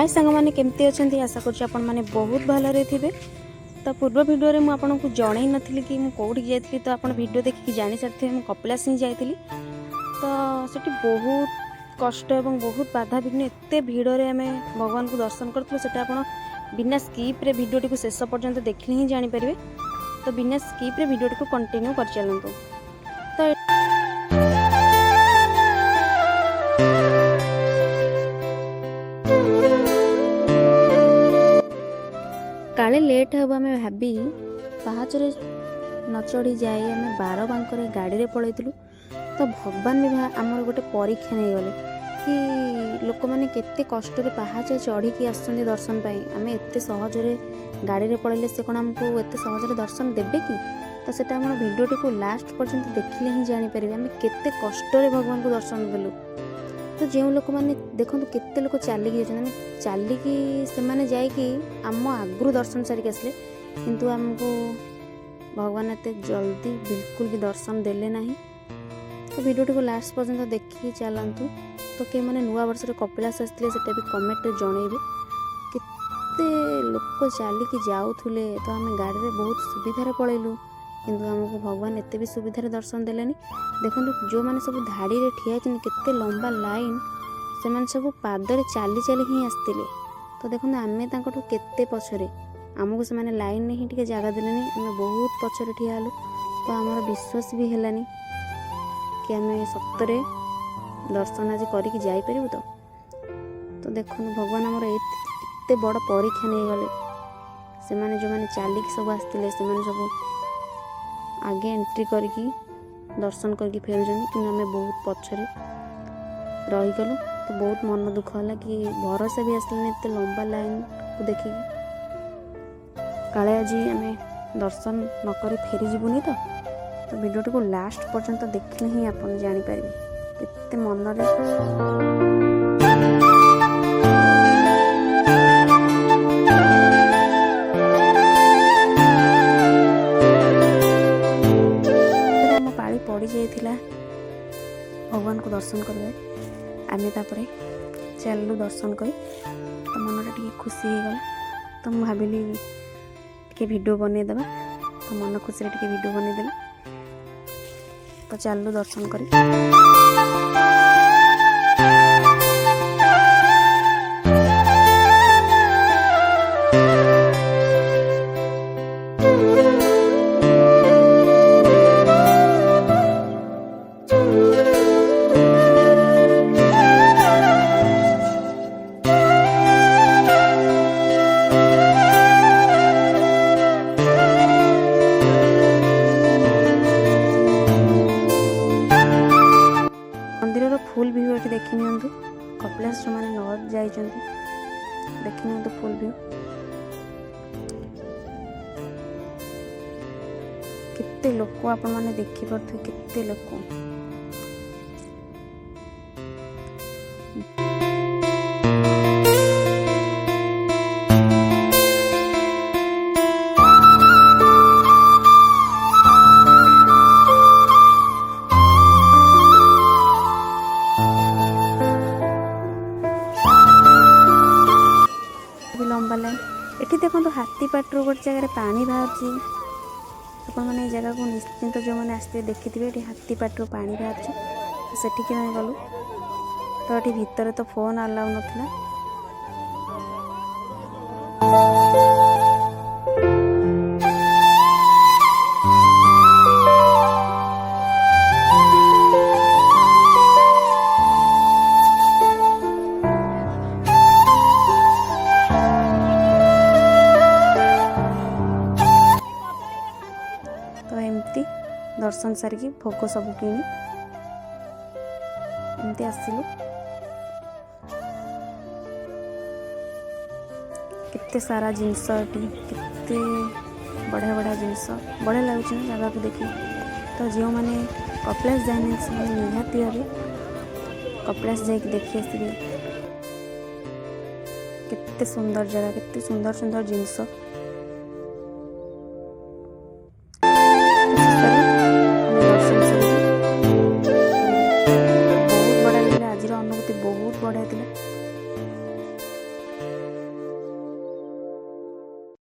हाय सांग मैंने केमती अच्छा आशा कर बहुत भलरे थे। तो पूर्व वीडियो में आपको जन नी कि कौटी जाइली तो आप वीडियो देखिए जानी सारी मुझे कपिलास ही जाइली। तो सेठी बहुत कष्ट और बहुत बाधा विघ्न एत भिड़ आम भगवान को दर्शन करूँ से बिना स्किप्रे वीडियो को शेष पर्यंत देखने ही जानीपर। तो बिना स्किप्रे वीडियो को कंटिन्यू कर चलतु। तो काले लेट हम आम भाभी पाहाचरे न चढ़ी जाए आम 12 बांकर गाड़ी में पलैलु। तो भगवान भी आमर गोटे परीक्षा नहीं गले कि लोक मैंने केते कष्ट पाहाच चढ़ी आसुँच दर्शन पाई। आम एत सहजरे गाड़ी में पलैले से कौन आमको एत सहजरे दर्शन देवे कि। तो सेटा आम भिडियोटी को लास्ट पर्यंत देखिले ही जानीपर आम केते कष्ट भगवान को दर्शन देलु। तो जो लोक मैंने देखो केते लोक चलिकी चलिकी से जाकि आम आगु दर्शन सारिक आसले किंतु आमको भगवान एत जल्दी बिल्कुल भी दर्शन देले नहीं। तो वीडियोटी को लास्ट पर्यंत देखिए चलतु। तो कई मैंने नुआ वर्ष कपिलास आसते भी कमेंट जनइबे केते लोक चलिकी जाऊले। तो आम गाड़ी में बहुत सुविधार पलैलु किंतु आमको भगवान एत भी सुविधार दर्शन देलेनी। देखो जो मैंने सब धाड़ी रे ठिया केते लंबा लाइन से सब पादर चली चली ही आसते। तो देखो आमे तांकटू केते पछरे आमको से लाइन में ही टिके जगह देलेनी। आम बहुत पछरे ठिया हलु। तो आमर विश्वास भी हेलानी कि आम सतरे दर्शन आज करके जापर। तो देखो भगवान आमर एत बड़ परीक्षा नहीं गले से जो मैंने चलिक सब आसते सब आगे एंट्री करके दर्शन करके फेरुचंदी कि आम बहुत पछरे रहीगलु। तो बहुत मन दुख है कि भरोसा भी आसलानी एत लंबा लाइन को देखिए काले आज आम दर्शन नक फेरी जीवनी। तो वीडियोटी को लास्ट पर्यंत देखने ही आप जानीपर केते मन पड़ जाइला भगवान को दर्शन करवा। आम तापर चलू दर्शन कर। तो मनटा टी खुशी हो गला। तो मुझे भाविली टे वीडियो बनईदेवा। तो मन खुशी टे वीडियो बनईदेला। तो चलू दर्शन कर। मंदिर फुल व्यू ये देखी नि कपिलास जो मैंने न जा देखी नि फुल व्यू केते लोक आपण मैंने देखी पारे केते लोक। लंबा लाइन एटी देखो हाथी पाटू गोटे जगह पानी बाहर मैंने जगह को निश्चिंत जो मैंने आसते देखी ये हाथी पाटू पानी बाहर सेठिकी मैं गलु। तो ये भितर तो फोन अलाउ नाला। तो एमती दर्शन सारिकी भोग सब किणी एमती आसिलु। केते सारा जिनस केते बढ़िया बढ़िया जिनस बढ़िया लगुच जगह को देखी। तो जो मैंने कपिलास जाने से निहाती भावे कपिलास जाके देखी आसबे केते सुंदर जगह केते सुंदर सुंदर जिनस।